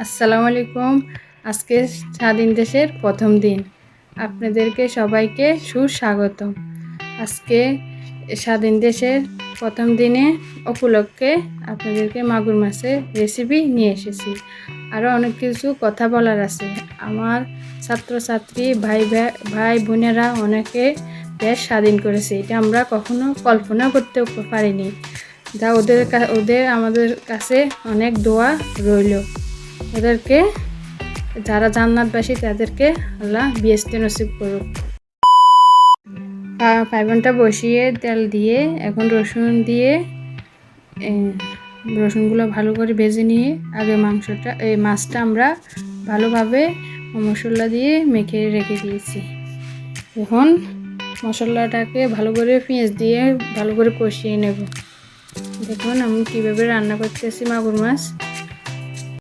আসসালামু আলাইকুম। আজকে স্বাধীন দেশের প্রথম দিন। আপনাদেরকে সবাইকে সুস্বাগতম। আজকে স্বাধীন দেশের প্রথম দিনে উপলক্ষে আপনাদেরকে মাগুর মাছের রেসিপি নিয়ে এসেছি। আরও অনেক কিছু কথা বলার আছে। আমার ছাত্রছাত্রী ভাই বোনেরা অনেকে দেশ স্বাধীন করেছে, এটা আমরা কখনো কল্পনা করতেও পারিনি। যা ওদের আমাদের কাছে অনেক দোয়া রইল। ওদেরকে যারা জান্নাতবাসী তাদেরকে আল্লাহ বেহেশতে নসিব করুক। পাইবনটা বসিয়ে তেল দিয়ে এখন রসুন দিয়ে রসুনগুলো ভালো করে ভেজে নিয়ে আগে মাছটা আমরা ভালোভাবে মশলা দিয়ে মেখে রেখে দিয়েছি। এখন মশলাটাকে ভালো করে পেঁয়াজ দিয়ে ভালো করে কষিয়ে নেব। দেখুন আমি কীভাবে রান্না করতেছি মাগুর মাছ।